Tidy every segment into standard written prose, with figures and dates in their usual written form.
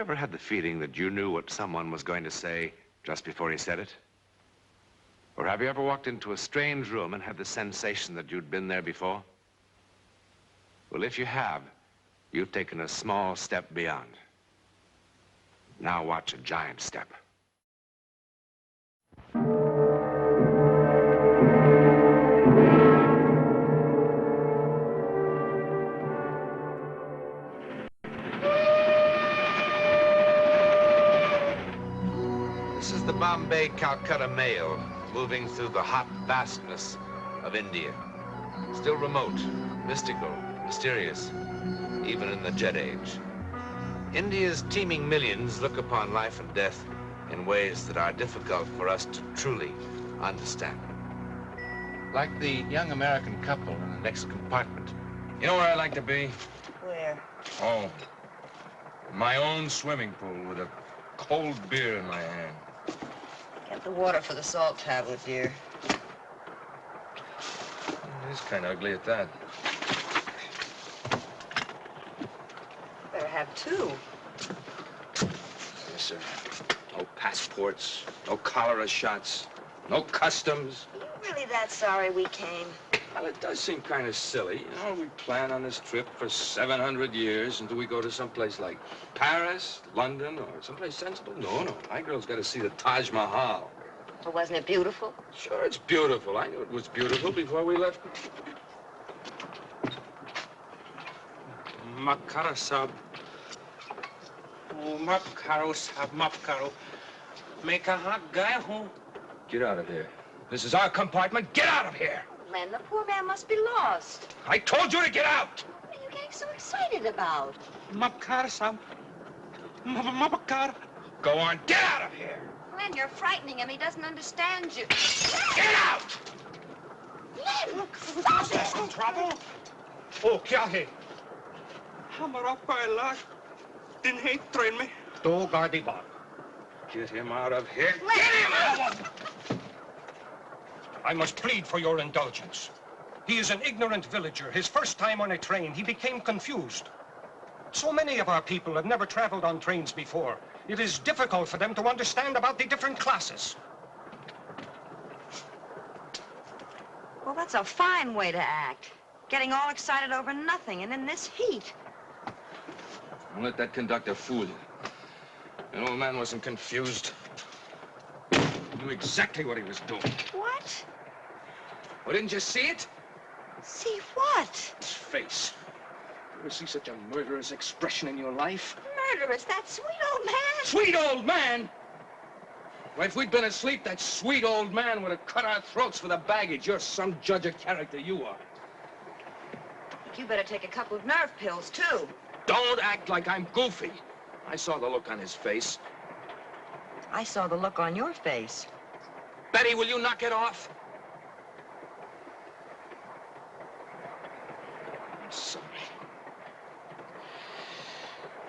ever had the feeling that you knew what someone was going to say just before he said it? Or have you ever walked into a strange room and had the sensation that you'd been there before? Well, if you have, you've taken a small step beyond. Now watch a giant step. This is the Bombay-Calcutta Mail, moving through the hot vastness of India. Still remote, mystical, mysterious, even in the jet age. India's teeming millions look upon life and death in ways that are difficult for us to truly understand. Like the young American couple in the next compartment. You know where I'd like to be? Where? Oh, my own swimming pool with a cold beer in my hand. Get the water for the salt tablet, dear. It is kind of ugly at that. Better have two. Yes, sir. No passports, no cholera shots, no customs. Are you really that sorry we came? Well, it does seem kind of silly. You know, we plan on this trip for 700 years until we go to someplace like Paris, London, or someplace sensible. No. My girl's got to see the Taj Mahal. Well, wasn't it beautiful? Sure, it's beautiful. I knew it was beautiful before we left. Makara sab. Oh, map karo sab, map karo. Make a hot guy who. Get out of here. This is our compartment. Get out of here! Len, the poor man must be lost. I told you to get out! What are you getting so excited about? Map kar sab. Map kar. Go on, get out of here! Len, you're frightening him. He doesn't understand you. Get out! Len, look, stop it! Trouble? Oh, kya hai? Hamara pehla din hai train mein. Do gaadi baat. Get him out of here. Len! Get him out! I must plead for your indulgence. He is an ignorant villager. His first time on a train, he became confused. So many of our people have never traveled on trains before. It is difficult for them to understand about the different classes. Well, that's a fine way to act. Getting all excited over nothing and in this heat. Don't let that conductor fool you. The old man wasn't confused. He knew exactly what he was doing. What? Well, didn't you see it? See what? His face. You ever see such a murderous expression in your life? Murderous, that sweet old man. Sweet old man? Well, if we'd been asleep, that sweet old man would have cut our throats for the baggage. You're some judge of character, you are. I think you better take a couple of nerve pills, too. Don't act like I'm goofy. I saw the look on his face. I saw the look on your face. Betty, will you knock it off? I'm sorry.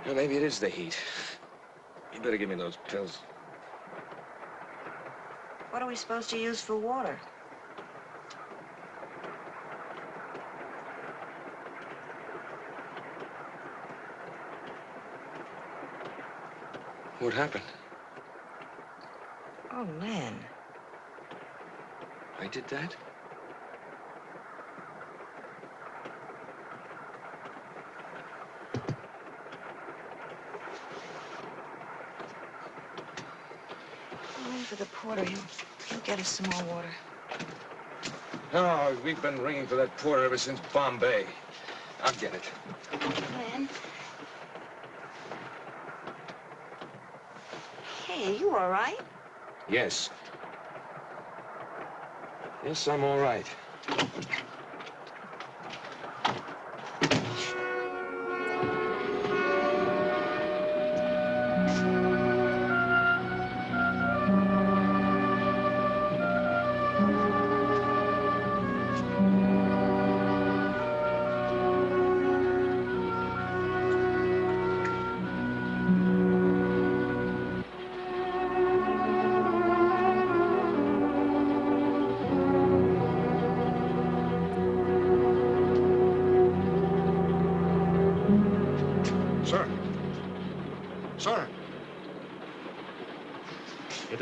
Well, maybe it is the heat. You better give me those pills. What are we supposed to use for water? What happened? Oh, Len. I did that? Wait for the porter. He'll get us some more water. Oh, we've been ringing for that porter ever since Bombay. I'll get it. Len? Hey, are you all right? Yes. Yes, I'm all right.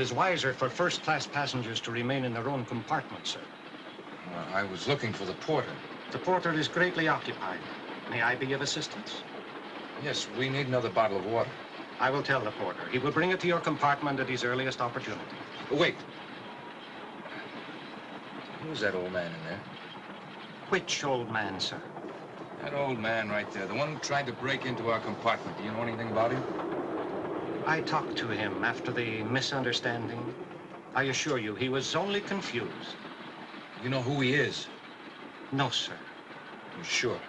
is wiser for first-class passengers to remain in their own compartment, sir. I was looking for the porter. The porter is greatly occupied. May I be of assistance? Yes, we need another bottle of water. I will tell the porter. He will bring it to your compartment at his earliest opportunity. Wait. Who's that old man in there? Which old man, sir? That old man right there, the one who tried to break into our compartment. Do you know anything about him? I talked to him after the misunderstanding. I assure you, he was only confused. You know who he is? No, sir. You sure?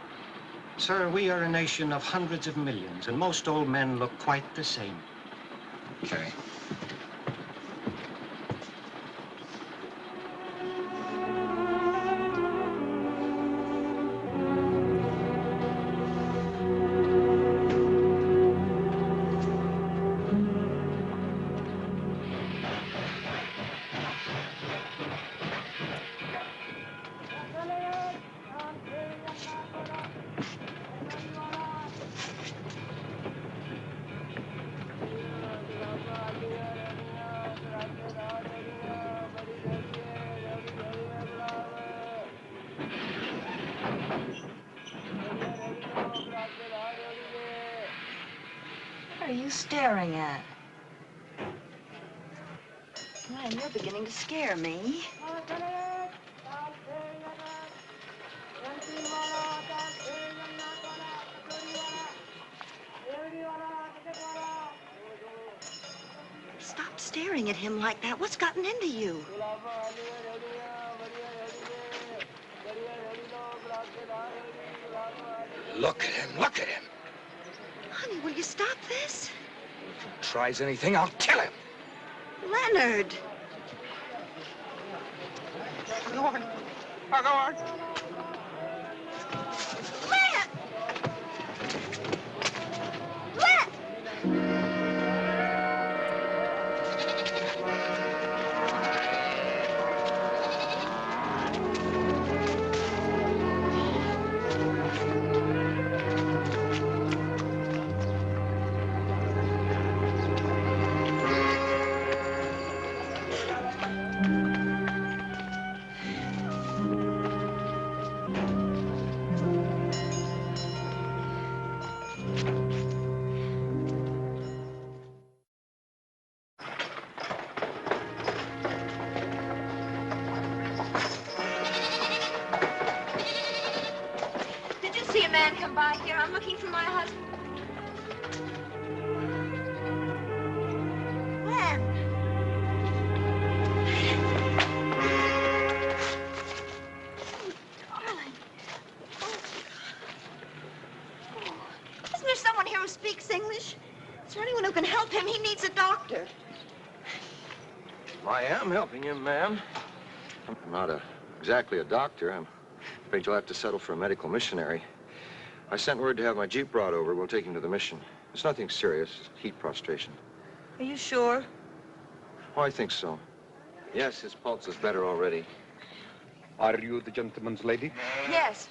Sir, we are a nation of hundreds of millions, and most old men look quite the same. Okay. What are you staring at? Man, you're beginning to scare me. Stop staring at him like that. What's gotten into you? Look at him, look at him. Honey, will you stop this? If he tries anything, I'll kill him. Leonard. Go on. Go on. Len! Len! See a man come by here. I'm looking for my husband. Len. Oh, darling. Oh. Isn't there someone here who speaks English? Is there anyone who can help him? He needs a doctor. I am helping him, ma'am. I'm not exactly a doctor. I'm afraid you'll have to settle for a medical missionary. I sent word to have my Jeep brought over. We'll take him to the mission. It's nothing serious. Heat prostration. Are you sure? Oh, I think so. Yes, his pulse is better already. Are you the gentleman's lady? Yes.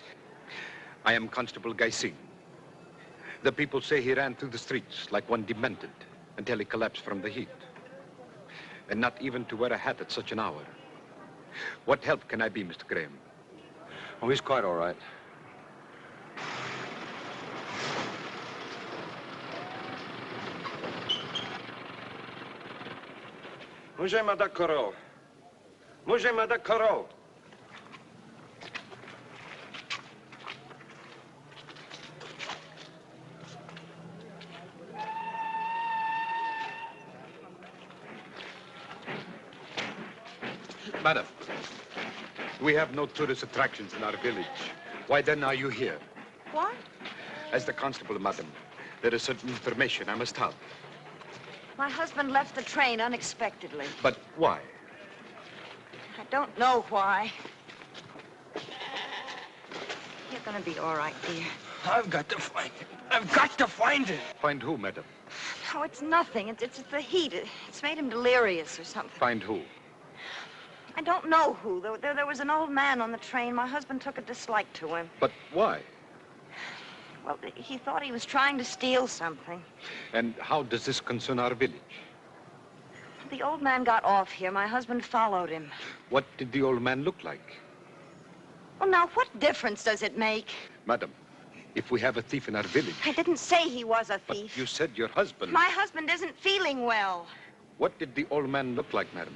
I am Constable Gaising. The people say he ran through the streets like one demented until he collapsed from the heat. And not even to wear a hat at such an hour. What help can I be, Mr. Graham? Oh, he's quite all right. Můžeme dakoro. Můžeme dakoro. Madam, we have no tourist attractions in our village. Why then are you here? What? As the constable, madam, there is certain information I must have. My husband left the train unexpectedly. But why? I don't know why. You're gonna be all right, dear. I've got to find him. I've got to find him. Find who, madam? No, it's nothing. It's the heat. It's made him delirious or something. Find who? I don't know who. There was an old man on the train. My husband took a dislike to him. But why? Well, he thought he was trying to steal something. And how does this concern our village? The old man got off here. My husband followed him. What did the old man look like? Well, now, what difference does it make? Madam, if we have a thief in our village... I didn't say he was a thief. But you said your husband... My husband isn't feeling well. What did the old man look like, madam?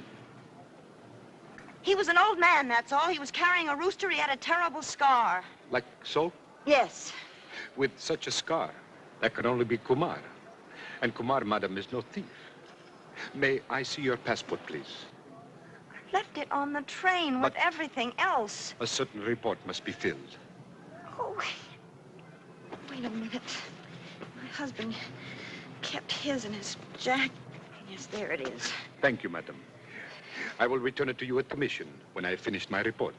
He was an old man, that's all. He was carrying a rooster. He had a terrible scar. Like Soule? Yes. With such a scar, that could only be Kumar. And Kumar, madam, is no thief. May I see your passport, please? I left it on the train with everything else. A certain report must be filled. Oh, wait a minute. My husband kept his in his jacket. Yes, there it is. Thank you, madam. I will return it to you at the mission when I have finished my report.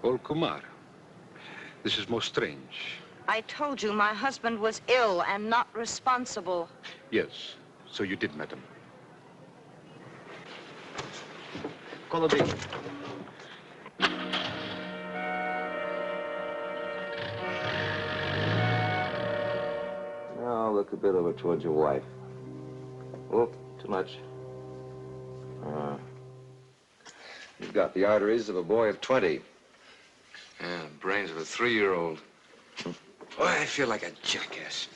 Old Kumar, this is most strange. I told you my husband was ill and not responsible. Yes, so you did, madam. Call the beacon. Now look a bit over towards your wife. Oh, too much. You've got the arteries of a boy of 20. Yeah, the brains of a 3-year-old. Boy, I feel like a jackass.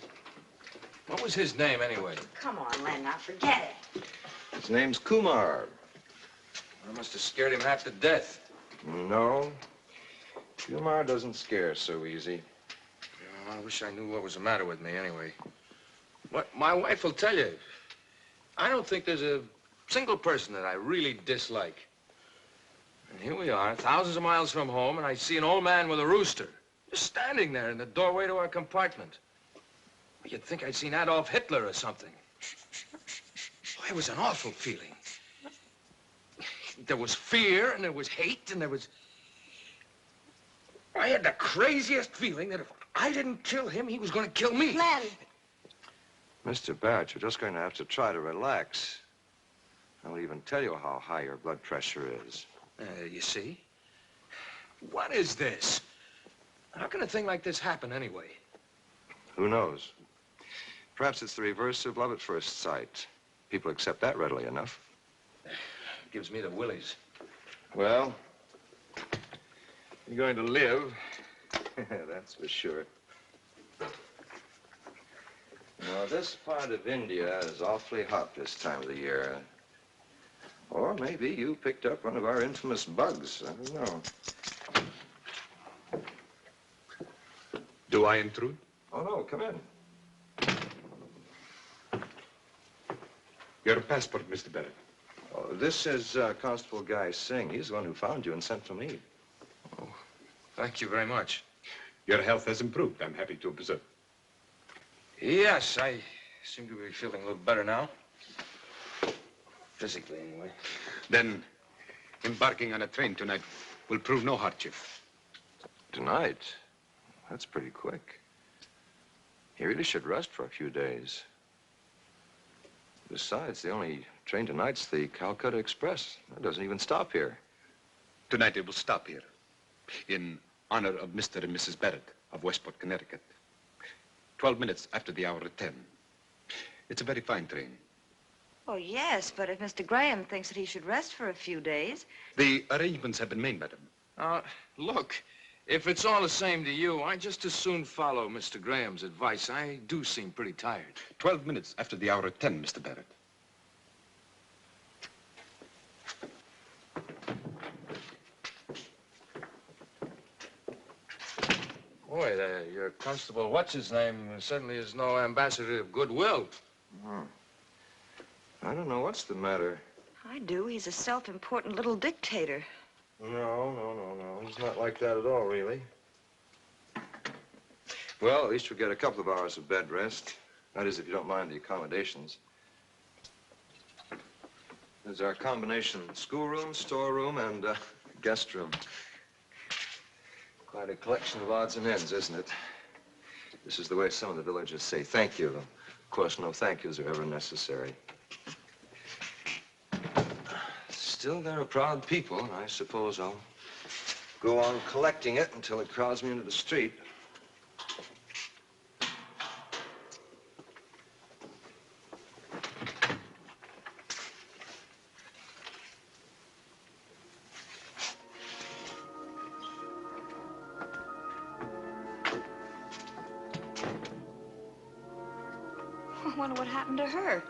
What was his name, anyway? Come on, Len, now forget it. His name's Kumar. I must have scared him half to death. No. Kumar doesn't scare so easy. Yeah, I wish I knew what was the matter with me, anyway. What my wife will tell you. I don't think there's a single person that I really dislike. And here we are, thousands of miles from home, and I see an old man with a rooster just standing there in the doorway to our compartment. You'd think I'd seen Adolf Hitler or something. Oh, it was an awful feeling. There was fear, and there was hate, and there was... I had the craziest feeling that if I didn't kill him, he was going to kill me. Len! Mr. Barrett, you're just going to have to try to relax. I won't even tell you how high your blood pressure is. You see? What is this? How can a thing like this happen anyway? Who knows? Perhaps it's the reverse of love at first sight. People accept that readily enough. Gives me the willies. Well, you're going to live. That's for sure. Now, this part of India is awfully hot this time of the year. Or maybe you picked up one of our infamous bugs. I don't know. Do I intrude? Oh, no, come in. Your passport, Mr. Barrett. Oh, this is Constable Guy Singh. He's the one who found you and sent for me. Oh, thank you very much. Your health has improved. I'm happy to observe. Yes, I seem to be feeling a little better now. Physically, anyway. Then, embarking on a train tonight will prove no hardship. Tonight? That's pretty quick. You really should rest for a few days. Besides, the only train tonight's the Calcutta Express. That doesn't even stop here. Tonight it will stop here, in honor of Mr. and Mrs. Barrett of Westport, Connecticut. 12 minutes after the hour of 10. It's a very fine train. Oh, yes, but if Mr. Graham thinks that he should rest for a few days... The arrangements have been made, madam. Look, if it's all the same to you, I'd just as soon follow Mr. Graham's advice. I do seem pretty tired. 12 minutes after the hour of 10, Mr. Barrett. Boy, your constable, what's-his-name, certainly is no ambassador of goodwill. I don't know what's the matter. I do. He's a self-important little dictator. No. He's not like that at all, really. Well, at least we'll get a couple of hours of bed rest. That is, if you don't mind the accommodations. There's our combination schoolroom, storeroom, and guest room. Quite a collection of odds and ends, isn't it? This is the way some of the villagers say thank you. Of course, no thank yous are ever necessary. Still, they're a proud people, and I suppose I'll go on collecting it until it crowds me into the street. I wonder what happened to her.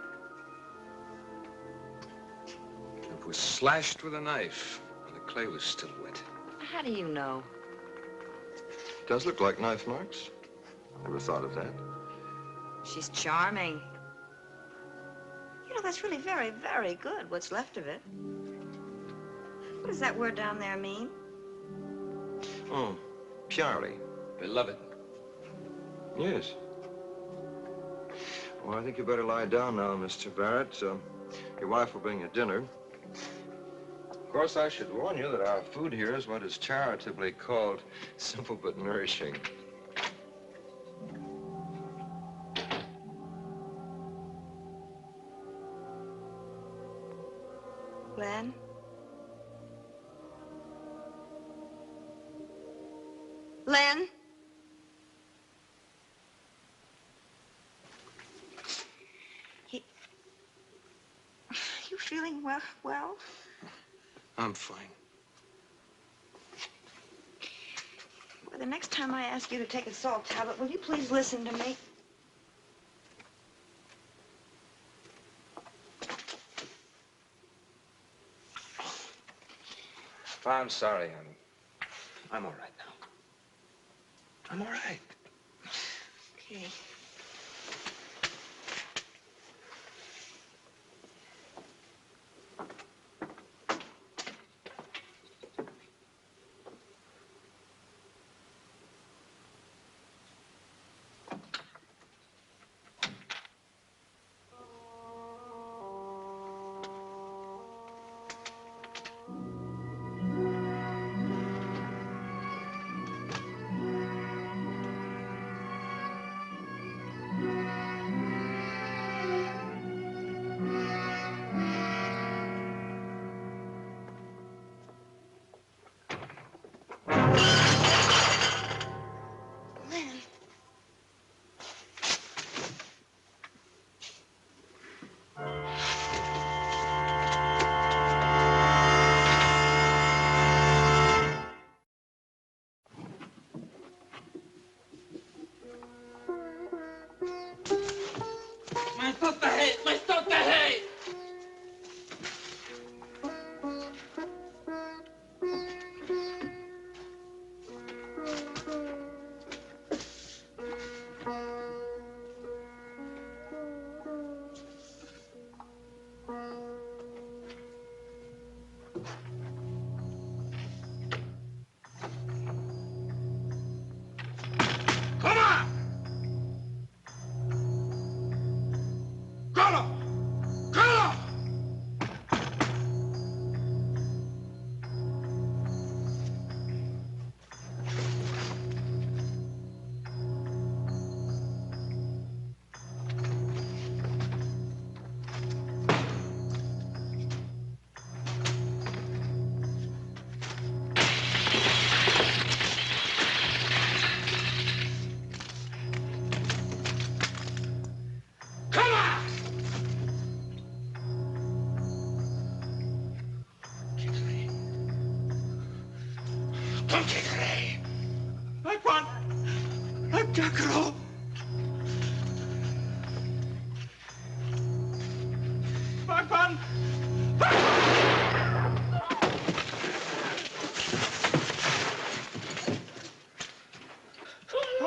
It was slashed with a knife, and the clay was still wet. How do you know? It does look like knife marks. Never thought of that. She's charming. You know, that's really very, very good, what's left of it. What does that word down there mean? Oh, purely. Beloved. Yes. Well, I think you better lie down now, Mr. Barrett. Your wife will bring you dinner. Of course, I should warn you that our food here is what is charitably called simple but nourishing. Len? Len? You feeling well? I'm fine. Well, the next time I ask you to take a salt tablet, will you please listen to me? I'm sorry, honey. I'm all right now. I'm all right. Okay.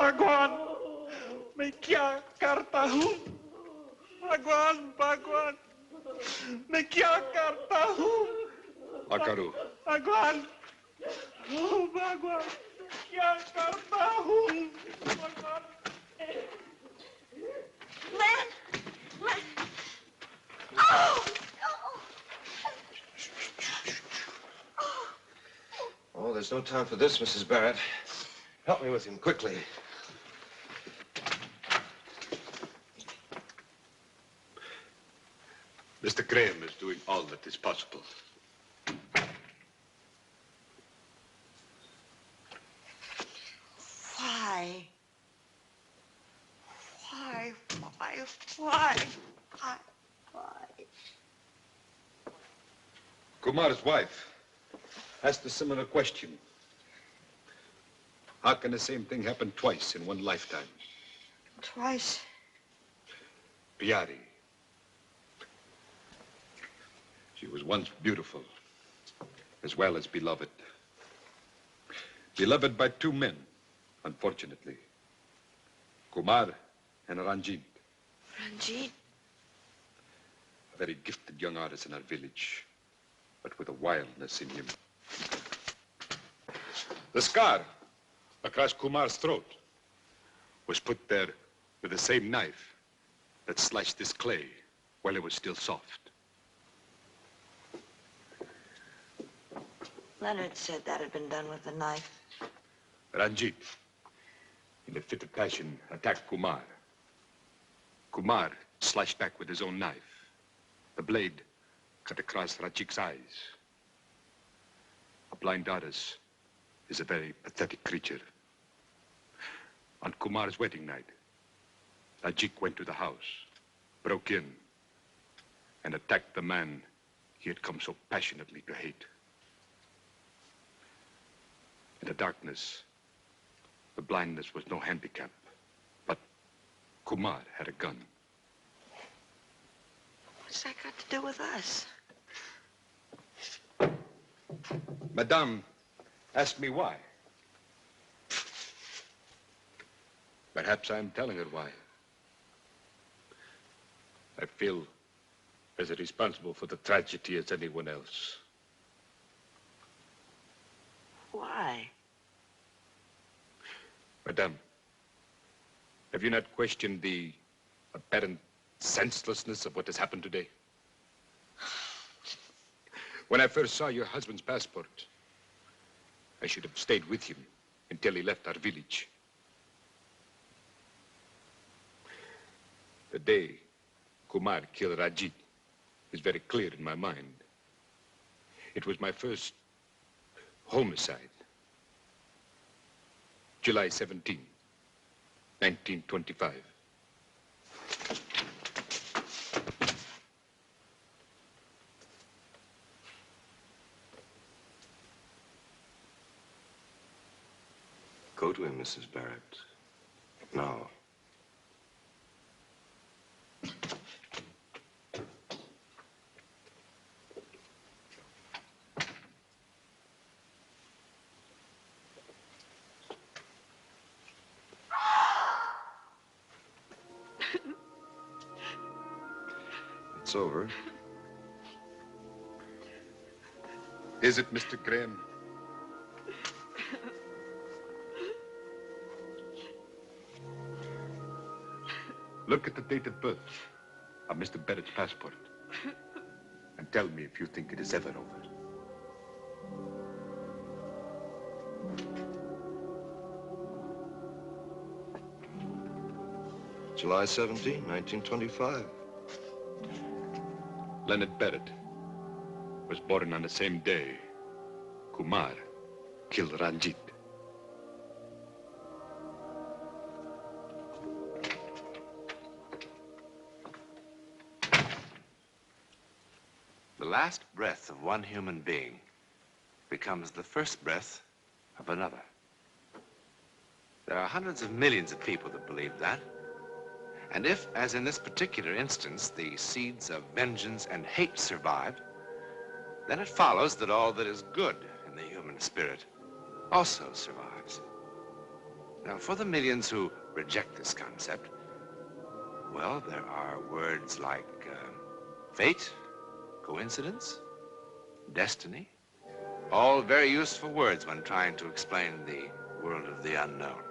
भगवान मैं क्या करता हूँ भगवान मैं क्या करता हूँ Akaru. भगवान क्या करता हूँ भगवान Len! Oh! Oh, there's no time for this, Mrs. Barrett. Help me with him, quickly. Mr. Graham is doing all that is possible. Why? Kumar's wife asked a similar question. How can the same thing happen twice in one lifetime? Twice? Piari. She was once beautiful, as well as beloved. Beloved by two men, unfortunately. Kumar and Ranjit. Ranjit? A very gifted young artist in our village, but with a wildness in him. The scar across Kumar's throat was put there with the same knife that sliced this clay while it was still soft. Leonard said that had been done with a knife. Ranjit, in a fit of passion, attacked Kumar. Kumar slashed back with his own knife. The blade cut across Ranjit's eyes. A blind artist is a very pathetic creature. On Kumar's wedding night, Ranjit went to the house, broke in, and attacked the man he had come so passionately to hate. In the darkness, the blindness was no handicap, but Kumar had a gun. What's that got to do with us? Madame asked me why. Perhaps I'm telling her why. I feel as irresponsible for the tragedy as anyone else. Why? Madame, have you not questioned the apparent senselessness of what has happened today? When I first saw your husband's passport, I should have stayed with him until he left our village. The day Kumar killed Ranjit is very clear in my mind. It was my first homicide. July 17, 1925. Go to him, Mrs. Barrett. Now. It's over. Is it, Mr. Graham? Look at the date of birth of Mr. Barrett's passport and tell me if you think it is ever over. July 17, 1925. Leonard Barrett was born on the same day Kumar killed Ranjit. The last breath of one human being becomes the first breath of another. There are hundreds of millions of people that believe that. And if, as in this particular instance, the seeds of vengeance and hate survived, then it follows that all that is good in the human spirit also survives. Now, for the millions who reject this concept, well, there are words like fate, coincidence, destiny, all very useful words when trying to explain the world of the unknown.